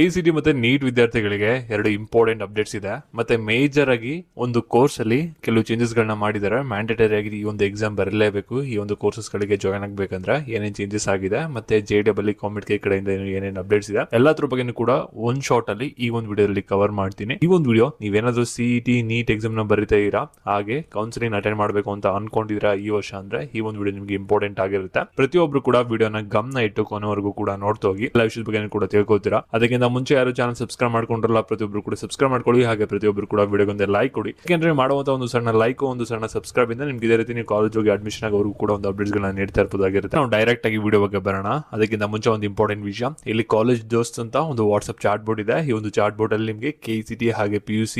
KCET ಮತ್ತೆ neat ವಿದ್ಯಾರ್ಥಿಗಳಿಗೆ ಎರಡು ಇಂಪಾರ್ಟೆಂಟ್ ಅಪ್ಡೇಟ್ಸ್ ಇದೆ. ಮತ್ತೆ ಮೇಜರ್ ಆಗಿ ಒಂದು ಕೋರ್ಸ್ ಅಲ್ಲಿ ಕೆಲವು ಚೇಂಜಸ್ ಗಳನ್ನ ಮಾಡಿದ್ದಾರೆ. ಮ್ಯಾಂಡೇಟರಿ ಆಗಿ ಈ ಒಂದು ಎಕ್ಸಾಮ್ ಬರಲೇಬೇಕು, ಈ ಒಂದು ಕೋರ್ಸಸ್ ಗಳಿಗೆ ಜಾಯ್ನ್ ಆಗಬೇಕಂದ್ರೆ ಏನೇನ್ ಚೇಂಜಸ್ ಆಗಿದೆ, ಮತ್ತೆ JEE ಕಾಮೆಂಟ್ ಕಡೆಯಿಂದ ಏನೇನ್ ಅಪ್ಡೇಟ್ಸ್ ಇದೆ ಎಲ್ಲಾದ್ರ ಬಗ್ಗೆನೂ ಕೂಡ ಒಂದ್ ಶಾರ್ಟ್ ಅಲ್ಲಿ ಈ ಒಂದು ವಿಡಿಯೋದಲ್ಲಿ ಕವರ್ ಮಾಡ್ತೀನಿ. ಈ ಒಂದು ವಿಡಿಯೋ ನೀವೇನಾದ್ರೂ CET ನೀಟ್ ಎಕ್ಸಾಮ್ ನ ಬರೀತಾ ಇರಾ, ಹಾಗೆ ಕೌನ್ಸಿಲಿಂಗ್ ಅಟೆಂಡ್ ಮಾಡಬೇಕು ಅಂತ ಅನ್ಕೊಂಡಿದ್ರ ಈ ವರ್ಷ ಅಂದ್ರೆ ಈ ಒಂದು ವಿಡಿಯೋ ನಿಮ್ಗೆ ಇಂಪಾರ್ಟೆಂಟ್ ಆಗಿರುತ್ತೆ. ಪ್ರತಿಯೊಬ್ರು ಕೂಡ ವಿಡಿಯೋನ ಗಮನ ಇಟ್ಟು ಕೊನೆವರೆಗೂ ಕೂಡ ನೋಡ್ತಾ ಹೋಗಿ ಎಲ್ಲ ವಿಷಯದ ಬಗ್ಗೆ ಕೂಡ ತಿಳ್ಕೊತೀರಾ. ಅದಕ್ಕಿಂತ ಮುಂಚೆ ಯಾರು ಚಾನಲ್ ಸಬ್ಸ್ಕ್ರೈಬ್ ಮಾಡ್ಕೊಂಡ್ರಲ್ಲ ಪ್ರತಿಯೊಬ್ರು ಕೂಡ ಸಬ್ಸ್ಕ್ರೈಬ್ ಮಾಡ್ಕೊಳ್ಳಿ, ಹಾಗೆ ಪ್ರತಿಯೊಬ್ರು ಕೂಡ ವಿಡಿಯೋಗೊಂದು ಲೈಕ್ ಕೊಡಿ. ಯಾಕೆಂದ್ರೆ ಮಾಡುವಂತ ಒಂದು ಸಣ್ಣ ಲೈಕ್, ಒಂದು ಸಣ್ಣ ಸಬ್ಸ್ಕ್ರೈಬ್ ಇಂದ ನಿಮ್ಗೆ ಇದೇ ರೀತಿ ನೀವು ಕಾಲೇಜ್ ಹೋಗಿ ಅಡ್ಮಿಷನ್ ಆಗೋರು ಕೂಡ ಒಂದು ಅಪ್ಡೇಟ್ಸ್ ಗಳನ್ನ ನೀಡ್ತಾ ಇರ್ಬೋದಾಗಿರುತ್ತೆ. ನಾವು ಡೈರೆಕ್ಟ್ ಆಗಿ ವಿಡಿಯೋ ಬಗ್ಗೆ ಬರೋಣ. ಅದಕ್ಕಿಂತ ಮುಂಚೆ ಒಂದು ಇಂಪಾರ್ಟೆಂಟ್ ವಿಷಯ, ಇಲ್ಲಿ ಕಾಲೇಜ್ ದೋಸ್ತ್ ಅಂತ ಒಂದು ವಾಟ್ಸ್ಆಪ್ ಚಾಟ್ ಬೋರ್ಡ್ ಇದೆ. ಈ ಒಂದು ಚಾಟ್ ಬೋರ್ಡ್ ಅಲ್ಲಿ ನಿಮಗೆ KCET ಹಾಗೆ PUC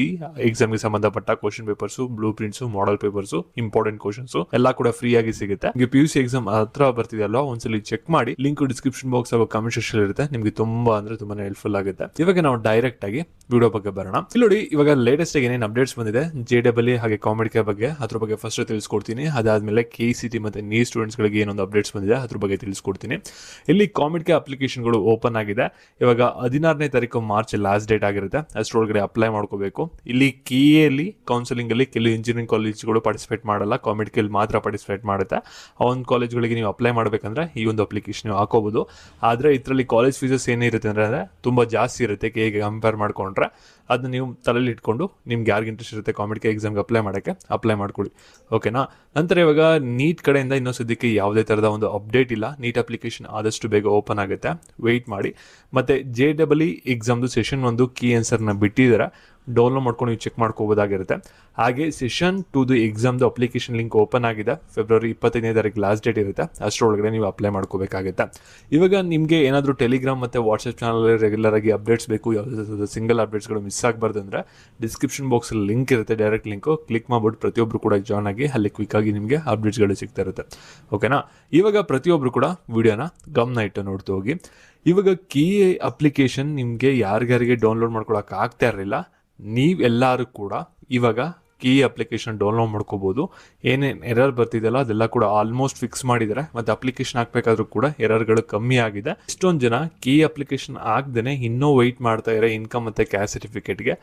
ಎಕ್ಸಾಮ್ ಗೆ ಸಂಬಂಧಪಟ್ಟ question papers, blue prints, model papers, important questions ಎಲ್ಲ ಕೂಡ ಫ್ರೀ ಆಗಿ ಸಿಗುತ್ತೆ. ನಿಮಗೆ PUC ಎಕ್ಸಾಮ್ ಹತ್ರ ಬರ್ತಿದೆಯಲ್ಲ, ಒಂದ್ಸಲಿ ಚೆಕ್ ಮಾಡಿ. ಲಿಂಕ್ ಡಿಸ್ಕ್ರಿಪ್ಷನ್ ಬಾಕ್ಸ್ ಹಾಗೂ ಕಮೆಂಟ್ ಸೆಕ್ಷನ್ ಇರುತ್ತೆ. ನಿಮಗೆ ತುಂಬಾ ತುಂಬಾನೇ ಹೆಲ್ಪ್ಫುಲ್ ಆಗುತ್ತೆ. ಇವಾಗ ನಾವು ಡೈರೆಕ್ಟ್ ಆಗಿ ವಿಡಿಯೋ ಬಗ್ಗೆ ಬರೋಣ. ಇಲ್ಲಿ ನೋಡಿ, ಇವಾಗ ಲೇಟೆಸ್ಟ್ ಆಗಿ ಏನೇನು ಅಪ್ಡೇಟ್ಸ್ ಬಂದಿದೆ JEE ಹಾಗೆ ಕಾಮೆಂಟ್ ಬಗ್ಗೆ, ಅದ್ರ ಬಗ್ಗೆ ಫಸ್ಟ್ ತಿಳಿಸ್ಕೊಡ್ತೀನಿ. ಅದಾದ್ಮೇಲೆ KCET ಮತ್ತೆ ನೀಟ್ ಸ್ಟೂಡೆಂಟ್ಸ್ ಗಳಿಗೆ ಏನೊಂದು ಅಪ್ಡೇಟ್ಸ್ ಬಂದಿದೆ ಅದ್ರ ಬಗ್ಗೆ ತಿಳಿಸ್ಕೊಡ್ತೀನಿ. ಇಲ್ಲಿ ಕಾಮೆಂಟ್ ಅಪ್ಲಿಕೇಶನ್ ಗಳು ಓಪನ್ ಆಗಿದೆ. ಇವಾಗ 16ನೇ ತಾರೀಕು ಮಾರ್ಚ್ ಲಾಸ್ಟ್ ಡೇಟ್ ಆಗಿರುತ್ತೆ. ಅಷ್ಟರೊಳಗಡೆ ಅಪ್ಲೈ ಮಾಡ್ಕೋಬೇಕು. ಇಲ್ಲಿ KA ಕೌನ್ಸಿಲಿಂಗ್ ಅಲ್ಲಿ ಕೆಲವು ಇಂಜಿನಿಯರಿಂಗ್ ಕಾಲೇಜ್ಗಳು ಪಾರ್ಟಿಸಿಪೇಟ್ ಮಾಡಲ್ಲ, ಕಾಮೆಂಟ್ ಮಾತ್ರ ಪಾರ್ಟಿಸಿಪೇಟ್ ಮಾಡುತ್ತೆ. ಆ ಒಂದು ಕಾಲೇಜ್ಗಳಿಗೆ ನೀವು ಅಪ್ಲೈ ಮಾಡ್ಬೇಕಂದ್ರೆ ಈ ಒಂದು ಅಪ್ಲಿಕೇಶನ್ ನೀವು ಹಾಕೋಬಹುದು. ಆದ್ರೆ ಇದರಲ್ಲಿ ಕಾಲೇಜ್ ಫೀಸಸ್ ಏನಿರುತ್ತೆ ಅಂದ್ರೆ ತುಂಬಾ ಜಾಸ್ತಿ ಇರುತ್ತೆ KA ಕಂಪೇರ್ ಮಾಡ್ಕೊಂಡ್ರೆ. ಅದನ್ನ ನೀವು ತಲೆಯಲ್ಲಿ ಇಟ್ಕೊಂಡು ನಿಮ್ಗೆ ಯಾರಿಗೆ ಇಂಟ್ರೆಸ್ಟ್ ಇರುತ್ತೆ ಕಾಮೆಂಟ್ ಎಕ್ಸಾಮ್ಗೆ ಅಪ್ಲೈ ಮಾಡ್ಕೊಳ್ಳಿ. ಓಕೆನಾ. ನಂತರ ಇವಾಗ ನೀಟ್ ಕಡೆಯಿಂದ ಇನ್ನೂ ಸದ್ಯಕ್ಕೆ ಯಾವುದೇ ತರಹದ ಒಂದು ಅಪ್ಡೇಟ್ ಇಲ್ಲ. ನೀಟ್ ಅಪ್ಲಿಕೇಶನ್ ಆದಷ್ಟು ಬೇಗ ಓಪನ್ ಆಗುತ್ತೆ, ವೆಯ್ಟ್ ಮಾಡಿ. ಮತ್ತೆ JEE ಎಕ್ಸಾಮ್ದು ಸೆಷನ್ ಒಂದು ಕೀ ಆನ್ಸರ್ನ ಬಿಟ್ಟಿದ್ದಾರೆ, ಡೌನ್ಲೋಡ್ ಮಾಡ್ಕೊಂಡು ನೀವು ಚೆಕ್ ಮಾಡ್ಕೋಬೋದಾಗಿರುತ್ತೆ. ಹಾಗೆ ಸೆಷನ್ 2 ಎಕ್ಸಾಮ್ದು ಅಪ್ಲಿಕೇಶನ್ ಲಿಂಕ್ ಓಪನ್ ಆಗಿದೆ. ಫೆಬ್ರವರಿ 25ನೇ ತಾರೀಕು ಲಾಸ್ಟ್ ಡೇಟ್ ಇರುತ್ತೆ. ಅಷ್ಟರೊಳಗಡೆ ನೀವು ಅಪ್ಲೈ ಮಾಡ್ಕೋಬೇಕಾಗುತ್ತೆ. ಇವಾಗ ನಿಮಗೆ ಏನಾದರೂ ಟೆಲಿಗ್ರಾಮ್ ಮತ್ತು ವಾಟ್ಸಪ್ ಚಾನಲ್ ರೆಗ್ಯುಲರ್ ಆಗಿ ಅಪ್ಡೇಟ್ಸ್ ಬೇಕು, ಯಾವುದಾದ್ರು ಸಿಂಗಲ್ ಅಪ್ಡೇಟ್ಸ್ಗಳು ಮಿಸ್ ಆಗಬಾರ್ದು ಅಂದರೆ ಡಿಸ್ಕ್ರಿಪ್ಷನ್ ಬಾಕ್ಸಲ್ಲಿ ಲಿಂಕ್ ಇರುತ್ತೆ, ಡೈರೆಕ್ಟ್ ಲಿಂಕು ಕ್ಲಿಕ್ ಮಾಡ್ಬಿಟ್ಟು ಪ್ರತಿಯೊಬ್ಬರು ಕೂಡ ಜಾಯ್ನ್ ಆಗಿ ಅಲ್ಲಿ ಕ್ವಿಕ್ ಆಗಿ ನಿಮಗೆ ಅಪ್ಡೇಟ್ಸ್ಗಳು ಸಿಗ್ತಾ ಇರುತ್ತೆ. ಓಕೆನಾ. ಇವಾಗ ಪ್ರತಿಯೊಬ್ಬರು ಕೂಡ ವಿಡಿಯೋನ ಗಮನ ಇಟ್ಟು ನೋಡ್ತಾ ಹೋಗಿ. ಇವಾಗ KA ಅಪ್ಲಿಕೇಶನ್ ನಿಮಗೆ ಯಾರಿಗಾರಿಗೆ ಡೌನ್ಲೋಡ್ ಮಾಡ್ಕೊಳಕ್ಕೆ ಆಗ್ತಾ ಇರಲಿಲ್ಲ, ನೀವೆಲ್ಲರೂ ಕೂಡ ಇವಾಗ KA ಅಪ್ಲಿಕೇಶನ್ ಡೌನ್ಲೋಡ್ ಮಾಡ್ಕೋಬಹುದು. ಏನೇನು ಎರರ್ ಬರ್ತಿದೆಯಲ್ಲ ಅದೆಲ್ಲ ಕೂಡ ಆಲ್ಮೋಸ್ಟ್ ಫಿಕ್ಸ್ ಮಾಡಿದ್ದಾರೆ. ಮತ್ತೆ ಅಪ್ಲಿಕೇಶನ್ ಹಾಕ್ಬೇಕಾದ್ರೂ ಕೂಡ ಎರರ್ಗಳು ಕಮ್ಮಿ ಆಗಿದೆ. ಇಷ್ಟೊಂದು ಜನ KA ಅಪ್ಲಿಕೇಶನ್ ಆಗದೇನೆ ಇನ್ನೂ ವೆಯ್ಟ್ ಮಾಡ್ತಾ ಇದ್ದಾರೆ ಇನ್ಕಮ್ ಮತ್ತೆ ಕ್ಯಾಸ್ಟ್ ಸರ್ಟಿಫಿಕೇಟ್ಗೆ.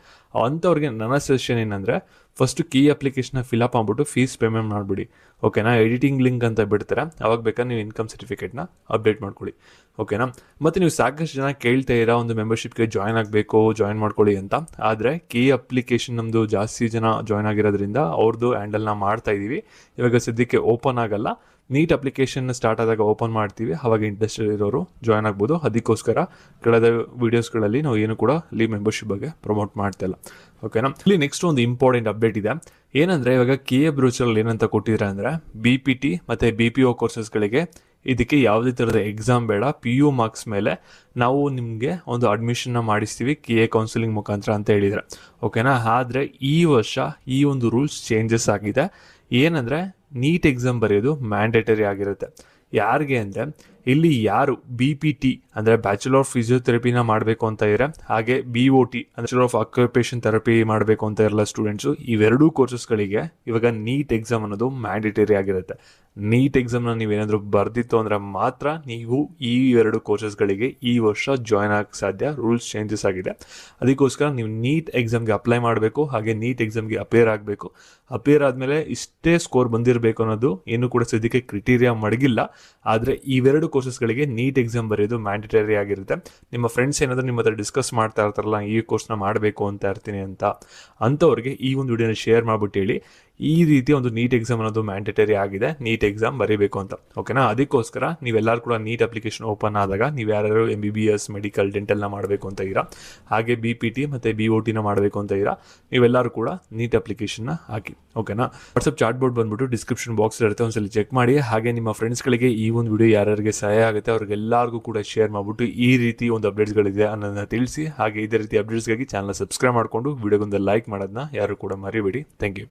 ಅಂಥವ್ರಿಗೆ ನನ್ನ ಸಜೆಷನ್ ಏನಂದ್ರೆ, ಫಸ್ಟ್ KA ಅಪ್ಲಿಕೇಶನ್ ಫಿಲಪ್ ಮಾಡ್ಬಿಟ್ಟು ಫೀಸ್ ಪೇಮೆಂಟ್ ಮಾಡಿಬಿಡಿ. ಓಕೆನಾ. ಎಡಿಟಿಂಗ್ ಲಿಂಕ್ ಅಂತ ಬಿಡ್ತಾರೆ, ಅವಾಗ ಬೇಕಾದ್ರೆ ನೀವು ಇನ್ಕಮ್ ಸರ್ಟಿಫಿಕೇಟ್ನ ಅಪ್ಡೇಟ್ ಮಾಡ್ಕೊಳ್ಳಿ. ಓಕೆನಾ. ಮತ್ತು ನೀವು ಸಾಕಷ್ಟು ಜನ ಕೇಳ್ತಾ ಇರೋ ಒಂದು ಮೆಂಬರ್ಶಿಪ್ಗೆ ಜಾಯ್ನ್ ಮಾಡ್ಕೊಳ್ಳಿ ಅಂತ. ಆದರೆ KA ಅಪ್ಲಿಕೇಶನ್ ನಮ್ಮದು ಜಾಸ್ತಿ ಜನ ಜಾಯ್ನ್ ಆಗಿರೋದ್ರಿಂದ ಅವ್ರದ್ದು ಹ್ಯಾಂಡಲ್ನ ಮಾಡ್ತಾ ಇದ್ದೀವಿ. ಇವಾಗ ಸದ್ಯಕ್ಕೆ ಓಪನ್ ಆಗಲ್ಲ. ನೀಟ್ ಅಪ್ಲಿಕೇಶನ್ ಸ್ಟಾರ್ಟ್ ಆದಾಗ ಓಪನ್ ಮಾಡ್ತೀವಿ, ಅವಾಗ ಇಂಟ್ರೆಸ್ಟ್ ಇರೋರು ಜಾಯ್ನ್ ಆಗ್ಬೋದು. ಅದಕ್ಕೋಸ್ಕರ ಕಳೆದ ವಿಡಿಯೋಸ್ಗಳಲ್ಲಿ ನಾವು ಏನು ಕೂಡ ಇಲ್ಲಿ ಮೆಂಬರ್ಶಿಪ್ ಬಗ್ಗೆ ಪ್ರಮೋಟ್ ಮಾಡ್ತಾ ಇಲ್ಲ. ಓಕೆನಾ. ಇಲ್ಲಿ ನೆಕ್ಸ್ಟ್ ಒಂದು ಇಂಪಾರ್ಟೆಂಟ್ ಅಪ್ಡೇಟ್ ಇದೆ. ಏನಂದರೆ ಇವಾಗ KA ಬ್ರೂಚರಲ್ಲಿ ಏನಂತ ಕೊಟ್ಟಿದ್ರೆ ಅಂದರೆ, BPT ಮತ್ತು BPO ಕೋರ್ಸಸ್ಗಳಿಗೆ ಇದಕ್ಕೆ ಯಾವುದೇ ಥರದ ಎಕ್ಸಾಮ್ ಬೇಡ, PU ಮಾರ್ಕ್ಸ್ ಮೇಲೆ ನಾವು ನಿಮಗೆ ಒಂದು ಅಡ್ಮಿಷನ್ನ ಮಾಡಿಸ್ತೀವಿ KA ಕೌನ್ಸಿಲಿಂಗ್ ಮುಖಾಂತರ ಅಂತ ಹೇಳಿದರೆ. ಓಕೆನಾ. ಆದರೆ ಈ ವರ್ಷ ಈ ಒಂದು ರೂಲ್ಸ್ ಚೇಂಜಸ್ ಆಗಿದೆ. ಏನಂದರೆ ನೀಟ್ ಎಕ್ಸಾಮ್ ಬರೆಯೋದು ಮ್ಯಾಂಡೇಟರಿ ಆಗಿರುತ್ತೆ. ಯಾರಿಗೆ ಅಂದರೆ, ಇಲ್ಲಿ ಯಾರು BPT ಅಂದರೆ ಬ್ಯಾಚುಲರ್ ಆಫ್ ಫಿಸಿಯೋಥೆರಪಿನ ಮಾಡಬೇಕು ಅಂತ ಇದ್ರೆ, ಹಾಗೆ BOT ಅಂದರೆ ಬ್ಯಾಚುಲರ್ ಆಫ್ ಆಕ್ಯುಪೇಷನ್ ಥೆರಪಿ ಮಾಡಬೇಕು ಅಂತ ಇರಲ್ಲ ಸ್ಟೂಡೆಂಟ್ಸು, ಇವೆರಡೂ ಕೋರ್ಸಸ್ಗಳಿಗೆ ಇವಾಗ ನೀಟ್ ಎಕ್ಸಾಮ್ ಅನ್ನೋದು ಮ್ಯಾಂಡೇಟರಿ ಆಗಿರುತ್ತೆ. ನೀಟ್ ಎಕ್ಸಾಮ್ನ ನೀವೇನಾದರೂ ಬರ್ದಿತ್ತು ಅಂದರೆ ಮಾತ್ರ ನೀವು ಈ ಎರಡು ಕೋರ್ಸಸ್ಗಳಿಗೆ ಈ ವರ್ಷ ಜಾಯ್ನ್ ಆಗಕ್ಕೆ ಸಾಧ್ಯ. ರೂಲ್ಸ್ ಚೇಂಜಸ್ ಆಗಿದೆ. ಅದಕ್ಕೋಸ್ಕರ ನೀವು ನೀಟ್ ಎಕ್ಸಾಮ್ಗೆ ಅಪ್ಲೈ ಮಾಡಬೇಕು, ಹಾಗೆ ನೀಟ್ ಎಕ್ಸಾಮ್ಗೆ ಅಪೇರ್ ಆಗಬೇಕು. ಅಪೇರ್ ಆದಮೇಲೆ ಇಷ್ಟೇ ಸ್ಕೋರ್ ಬಂದಿರಬೇಕು ಅನ್ನೋದು ಏನು ಕೂಡ ಸದ್ಯಕ್ಕೆ ಕ್ರಿಟೀರಿಯಾ ಮಡಗಿಲ್ಲ. ಆದರೆ ಇವೆರಡು ಕೋರ್ಸಸ್ಗಳಿಗೆ ನೀಟ್ ಎಕ್ಸಾಮ್ ಬರೆಯೋದು ಮ್ಯಾಂಡೇಟರಿ ಆಗಿರುತ್ತೆ. ನಿಮ್ಮ ಫ್ರೆಂಡ್ಸ್ ಏನಾದರೂ ನಿಮ್ಮ ಹತ್ರ ಡಿಸ್ಕಸ್ ಮಾಡ್ತಾ ಇರ್ತಾರಲ್ಲ, ಈ ಕೋರ್ಸ್ನ ಮಾಡಬೇಕು ಅಂತ ಇರ್ತೀನಿ ಅಂತ, ಅಂಥವ್ರಿಗೆ ಈ ಒಂದು ವಿಡಿಯೋನ ಶೇರ್ ಮಾಡ್ಬಿಟ್ಟು ಹೇಳಿ, ಈ ರೀತಿ ಒಂದು ನೀಟ್ ಎಕ್ಸಾಮ್ ಅನ್ನೋದು ಮ್ಯಾಂಡೇಟರಿ ಆಗಿದೆ, ನೀಟ್ ಎಕ್ಸಾಮ್ ಬರೀಬೇಕು ಅಂತ. ಓಕೆನಾ. ಅದಕ್ಕೋಸ್ಕರ ನೀವೆಲ್ಲರೂ ಕೂಡ ನೀಟ್ ಅಪ್ಲಿಕೇಶನ್ ಓಪನ್ ಆದಾಗ ನೀವು ಯಾರ್ಯಾರು MBBS, ಮೆಡಿಕಲ್, ಡೆಂಟಲ್ನ ಮಾಡಬೇಕು ಅಂತ ಇರಾ, ಹಾಗೆ BPT ಮತ್ತು BOTನ ಮಾಡಬೇಕು ಅಂತ ಇರಾ, ನೀವೆಲ್ಲರೂ ಕೂಡ ನೀಟ್ ಅಪ್ಲಿಕೇಶನ್ನ ಹಾಕಿ. ಓಕೆನಾ. ವಾಟ್ಸಪ್ ಚಾಟ್ ಬೋರ್ಡ್ ಬಂದ್ಬಿಟ್ಟು ಡಿಸ್ಕ್ರಿಪ್ಷನ್ ಬಾಕ್ಸ್ ಇರುತ್ತೆ, ಒಂದ್ಸಲ ಚೆಕ್ ಮಾಡಿ. ಹಾಗೆ ನಿಮ್ಮ ಫ್ರೆಂಡ್ಸ್ಗಳಿಗೆ ಈ ಒಂದು ವಿಡಿಯೋ ಯಾರ್ಯಾರಿಗೆ ಸಹಾಯ ಆಗುತ್ತೆ ಅವ್ರಿಗೆಲ್ಲರಿಗೂ ಕೂಡ ಶೇರ್ ಮಾಡಿಬಿಟ್ಟು ಈ ರೀತಿ ಒಂದು ಅಪ್ಡೇಟ್ಸ್ಗಳಿದೆ ಅನ್ನೋದನ್ನ ತಿಳಿಸಿ. ಹಾಗೆ ಇದೇ ರೀತಿ ಅಪ್ಡೇಟ್ಸ್ಗಾಗಿ ಚಾನಲ್ ಸಬ್ಸ್ಕ್ರೈಬ್ ಮಾಡಿಕೊಂಡು ವಿಡಿಯೋಗೊಂದು ಲೈಕ್ ಮಾಡೋದನ್ನ ಯಾರು ಕೂಡ ಮರಿಬೇಡಿ. Thank you.